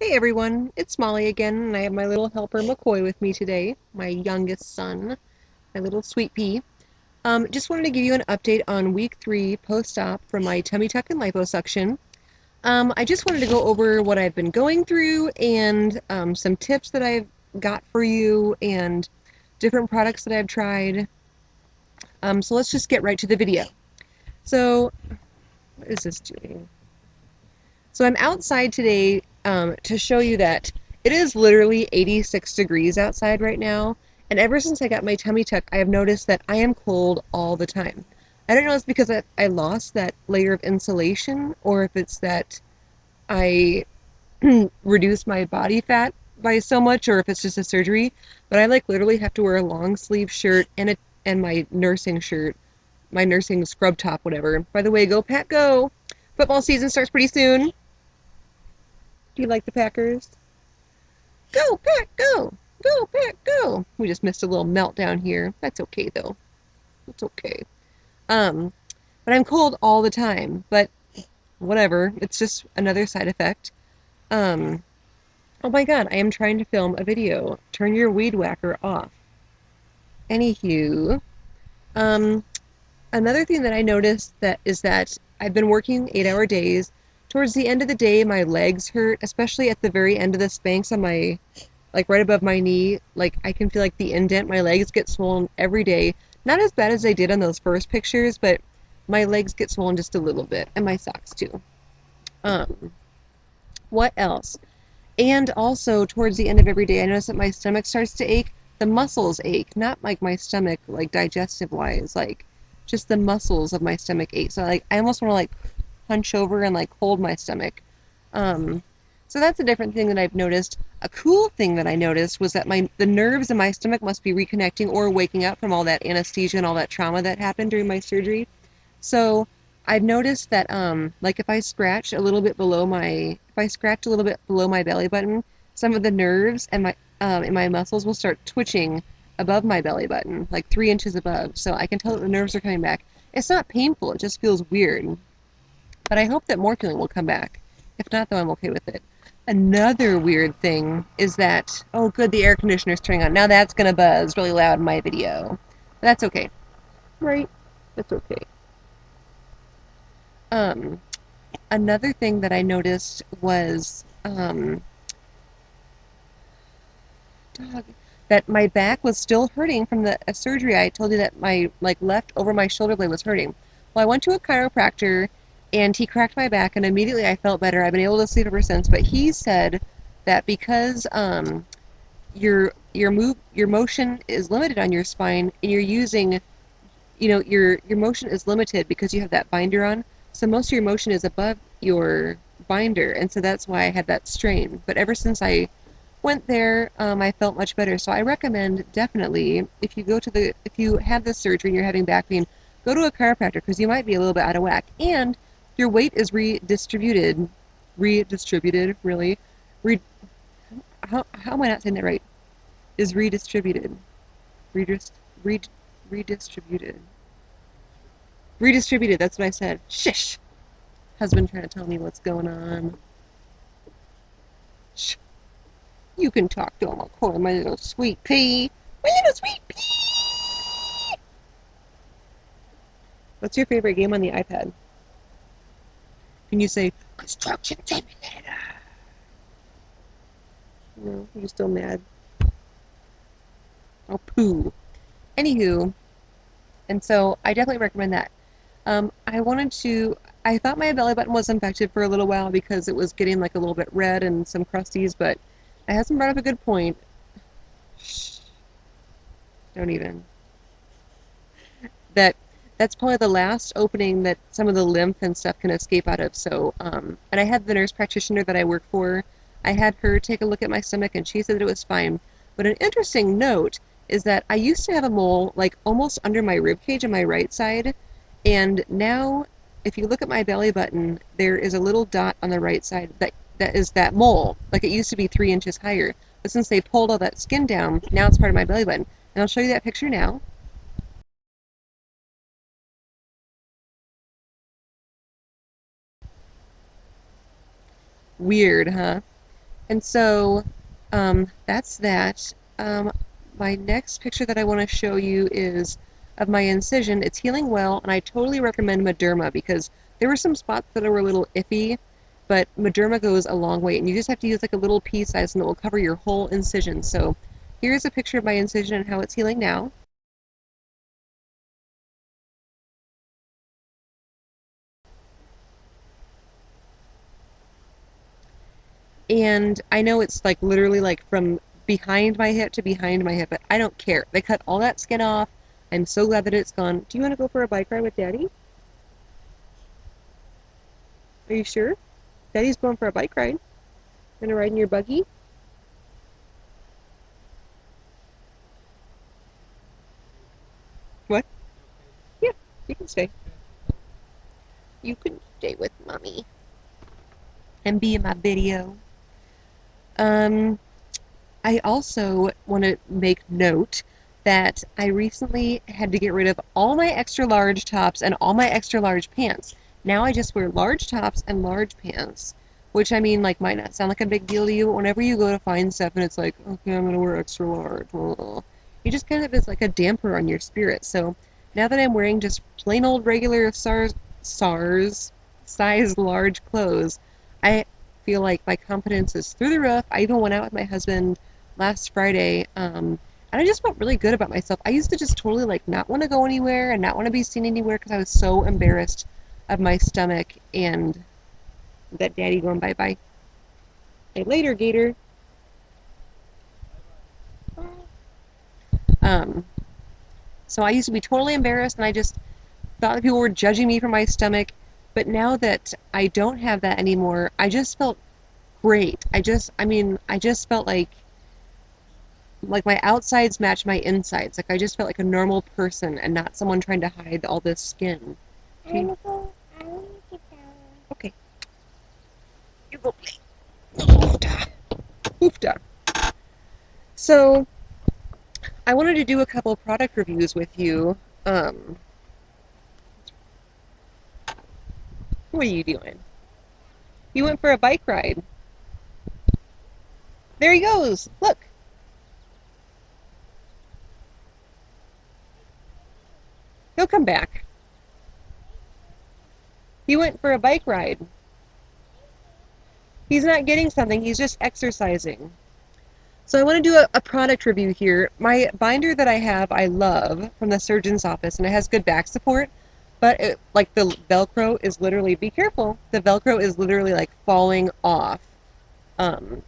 Hey everyone, it's Molly again, and I have my little helper McCoy with me today, my youngest son, my little sweet pea. Just wanted to give you an update on week 3 post-op from my tummy tuck and liposuction. I just wanted to go over what I've been going through and some tips that I've got for you and different products that I've tried. So let's just get right to the video. So, what is this doing? So I'm outside today to show you that it is literally 86 degrees outside right now. And ever since I got my tummy tuck, I have noticed that I am cold all the time. I don't know if it's because I lost that layer of insulation or if it's that I reduced my body fat by so much or if it's just a surgery. But I like literally have to wear a long sleeve shirt and my nursing shirt, my nursing scrub top, whatever. By the way, go Pack Go! Football season starts pretty soon. Do you like the Packers? Go, Pack, go! Go, Pack, go! We just missed a little meltdown here. That's okay, though. It's okay. Um, but I'm cold all the time. But whatever. It's just another side effect. Um, oh my god, I am trying to film a video. Turn your weed whacker off. Anywho, um, another thing that I noticed that is that I've been working 8-hour days. Towards the end of the day, my legs hurt, especially at the very end of the Spanx on my like right above my knee. Like I can feel like the indent. My legs get swollen every day. Not as bad as they did on those first pictures, but my legs get swollen just a little bit, and my socks too. Um, what else? And also towards the end of every day, I notice that my stomach starts to ache. The muscles ache, not like my stomach, like digestive wise, like just the muscles of my stomach ache. So like I almost want to like hunch over and like hold my stomach. Um, so that's a different thing that I've noticed. A cool thing that I noticed was that the nerves in my stomach must be reconnecting or waking up from all that anesthesia and all that trauma that happened during my surgery. So I've noticed that like if I scratch a little bit below my if I scratch a little bit below my belly button, some of the nerves and my in my muscles will start twitching above my belly button, like 3 inches above. So I can tell that the nerves are coming back. It's not painful, it just feels weird. But I hope that more feeling will come back. If not, though, I'm okay with it. Another weird thing is that, oh, good, the air conditioner's turning on. Now that's going to buzz really loud in my video. But that's okay. Right? That's okay. Um, Another thing that I noticed was, dog, that my back was still hurting from the surgery. I told you that my, like, left over my shoulder blade was hurting. Well, I went to a chiropractor and he cracked my back and immediately I felt better. I've been able to sleep ever since, but he said that because your motion is limited on your spine and you're using, your motion is limited because you have that binder on. So most of your motion is above your binder, and so that's why I had that strain. But ever since I went there, I felt much better. So I recommend definitely if you had this surgery and you're having back pain, go to a chiropractor because you might be a little bit out of whack and your weight is redistributed, really. Re, how am I not saying that right? Is redistributed, redist, red, redistributed, redistributed. That's what I said. Shish. Husband trying to tell me what's going on. Shh. You can talk to him, I'll call him my little sweet pea. My little sweet pea! What's your favorite game on the iPad? Can you say, Construction Simulator? No, you're still mad. Oh, poo. Anywho, and so I definitely recommend that. I thought my belly button was infected for a little while because it was getting like a little bit red and some crusties, but I hasn't brought up a good point. Shh, don't even. That that's probably the last opening that some of the lymph and stuff can escape out of. So, and I had the nurse practitioner that I work for, I had her take a look at my stomach and she said that it was fine. But an interesting note is that I used to have a mole like almost under my rib cage on my right side, and now if you look at my belly button, there is a little dot on the right side that is that mole. Like it used to be 3 inches higher, but since they pulled all that skin down, now it's part of my belly button. And I'll show you that picture now. Weird, huh? And so that's that. My next picture that I want to show you is of my incision. It's healing well, and I totally recommend Mederma because there were some spots that were a little iffy, but Mederma goes a long way, and you just have to use like a little pea size, and it will cover your whole incision. So here's a picture of my incision and how it's healing now. And I know it's like literally like from behind my hip to behind my hip, but I don't care. They cut all that skin off. I'm so glad that it's gone. Do you want to go for a bike ride with Daddy? Are you sure? Daddy's going for a bike ride. Gonna ride in your buggy? What? Yeah, you can stay. You can stay with Mommy and be in my video. Um, I also want to make note that I recently had to get rid of all my extra large tops and all my extra large pants. Now I just wear large tops and large pants, which I mean, like, might not sound like a big deal to you, but whenever you go to find stuff and it's like, okay, I'm gonna wear extra large, it just kind of is like a damper on your spirit. So now that I'm wearing just plain old regular SARS size large clothes, I feel like my confidence is through the roof. I even went out with my husband last Friday, and I just felt really good about myself. I used to just totally like not want to go anywhere and not want to be seen anywhere because I was so embarrassed of my stomach and that Daddy going bye bye. Hey, later, Gator. Um, so I used to be totally embarrassed, and I just thought that people were judging me for my stomach. But now that I don't have that anymore, I just felt great. I just felt like my outsides match my insides. Like I just felt like a normal person and not someone trying to hide all this skin. Okay. Okay. You go play. Oofda. Oofda. So I wanted to do a couple product reviews with you. Um, what are you doing? You went for a bike ride. There he goes. Look. He'll come back. He went for a bike ride. He's not getting something, he's just exercising. So I want to do a product review here. My binder that I have, I love from the surgeon's office, and it has good back support. But like the Velcro is literally, be careful. The Velcro is literally like falling off.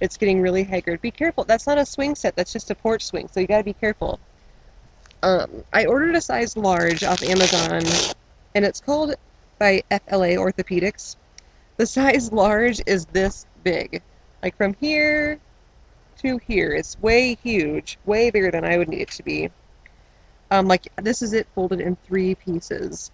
It's getting really haggard. Be careful. That's not a swing set. That's just a porch swing. So you gotta be careful. I ordered a size large off Amazon, and it's called by FLA Orthopedics. The size large is this big, like from here to here. It's way huge, way bigger than I would need it to be. Like this is it folded in 3 pieces.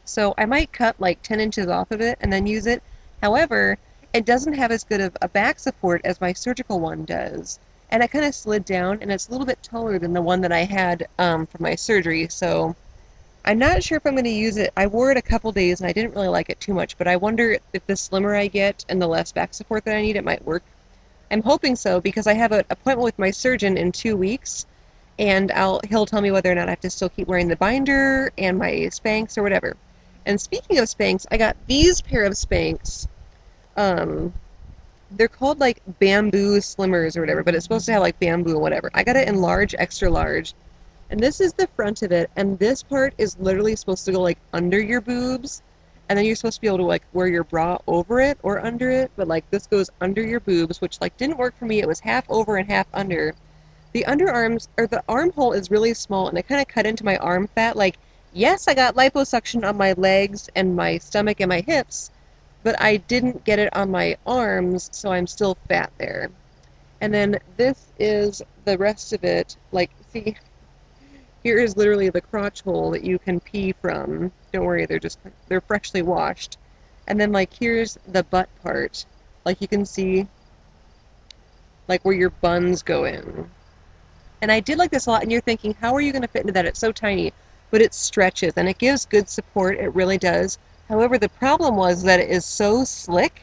So I might cut like 10 inches off of it and then use it. However, it doesn't have as good of a back support as my surgical one does. And it kind of slid down, and it's a little bit taller than the one that I had for my surgery. So I'm not sure if I'm going to use it. I wore it a couple days and I didn't really like it too much, but I wonder if the slimmer I get and the less back support that I need, it might work. I'm hoping so because I have an appointment with my surgeon in 2 weeks, and he'll tell me whether or not I have to still keep wearing the binder and my Spanx or whatever. And speaking of Spanx, I got these pair of Spanx. Um, they're called like bamboo slimmers or whatever, but it's supposed to have like bamboo or whatever. I got it in large, extra large. And this is the front of it, and this part is literally supposed to go like under your boobs, and then you're supposed to be able to like wear your bra over it or under it, but like this goes under your boobs, which like didn't work for me. It was half over and half under. The underarms or the armhole is really small, and it kind of cut into my arm fat. Like, yes, I got liposuction on my legs and my stomach and my hips, but I didn't get it on my arms, so I'm still fat there. And then this is the rest of it. Like, see, here is literally the crotch hole that you can pee from. Don't worry, they're freshly washed. And then like here's the butt part. Like you can see like where your buns go in. And I did like this a lot, and you're thinking, how are you going to fit into that? It's so tiny. But it stretches and it gives good support. It really does. However, the problem was that it is so slick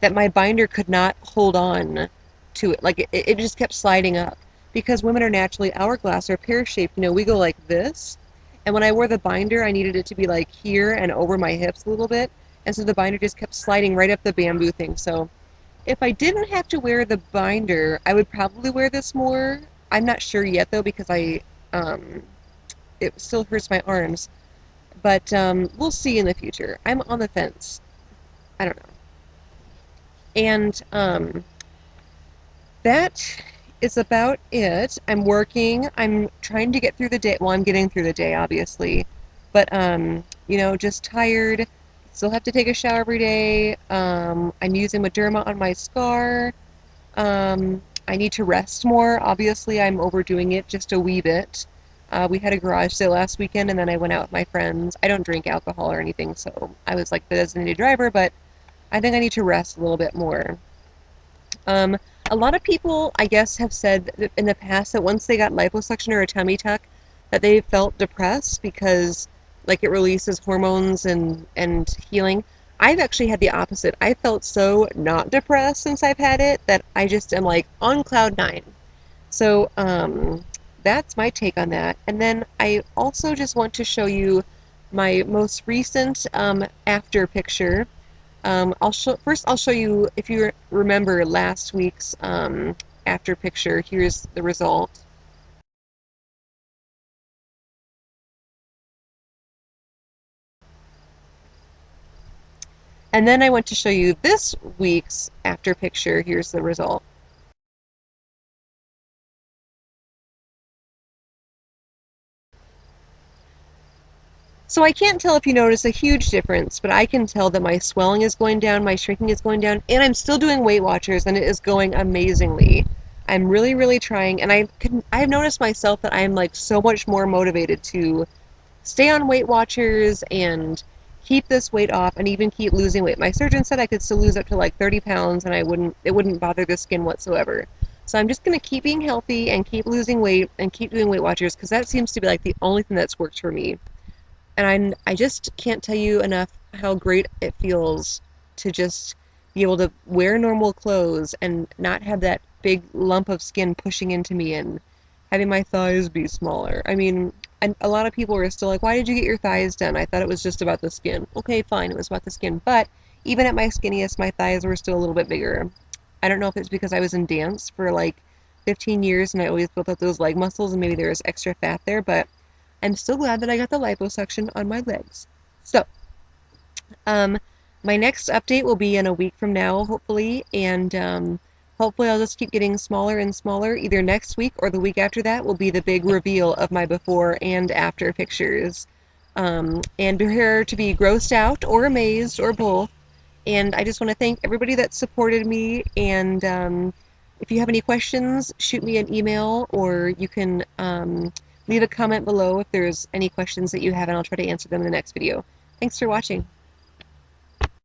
that my binder could not hold on to it. Like it just kept sliding up because women are naturally hourglass or pear-shaped. You know, we go like this. And when I wore the binder, I needed it to be like here and over my hips a little bit. And so the binder just kept sliding right up the bamboo thing. So if I didn't have to wear the binder, I would probably wear this more. I'm not sure yet though because um, it still hurts my arms. But we'll see in the future. I'm on the fence. I don't know. And that is about it. I'm working. I'm trying to get through the day. Well, I'm getting through the day, obviously. But, you know, just tired. Still have to take a shower every day. I'm using Mederma on my scar. I need to rest more. Obviously, I'm overdoing it just a wee bit. We had a garage sale last weekend, and then I went out with my friends. I don't drink alcohol or anything, so I was like the designated driver, but I think I need to rest a little bit more. Um, a lot of people, I guess, have said that in the past that once they got liposuction or a tummy tuck, that they felt depressed because, like, it releases hormones and healing. I've actually had the opposite. I felt so not depressed since I've had it that I just am like on cloud nine. So, that's my take on that. And then I also just want to show you my most recent after picture. I'll show you if you remember last week's after picture. Here's the result. And then I want to show you this week's after picture. Here's the result. So I can't tell if you notice a huge difference, but I can tell that my swelling is going down, my shrinking is going down, and I'm still doing Weight Watchers, and it is going amazingly. I'm really, really trying, and I've noticed myself that I'm like so much more motivated to stay on Weight Watchers and keep this weight off and even keep losing weight. My surgeon said I could still lose up to like 30 pounds and it wouldn't bother the skin whatsoever. So I'm just going to keep being healthy and keep losing weight and keep doing Weight Watchers because that seems to be like the only thing that's worked for me. And I just can't tell you enough how great it feels to just be able to wear normal clothes and not have that big lump of skin pushing into me and having my thighs be smaller. I mean, and a lot of people are still like, why did you get your thighs done? I thought it was just about the skin. Okay, fine, it was about the skin. But even at my skinniest, my thighs were still a little bit bigger. I don't know if it's because I was in dance for like 15 years and I always built up those leg muscles and maybe there was extra fat there, but I'm still glad that I got the liposuction on my legs. So, um, my next update will be in a week from now, hopefully, and hopefully I'll just keep getting smaller and smaller. Either next week or the week after that will be the big reveal of my before and after pictures. And prepare to be grossed out or amazed or both. And I just want to thank everybody that supported me. And if you have any questions, shoot me an email or you can leave a comment below if there's any questions that you have, and I'll try to answer them in the next video. Thanks for watching.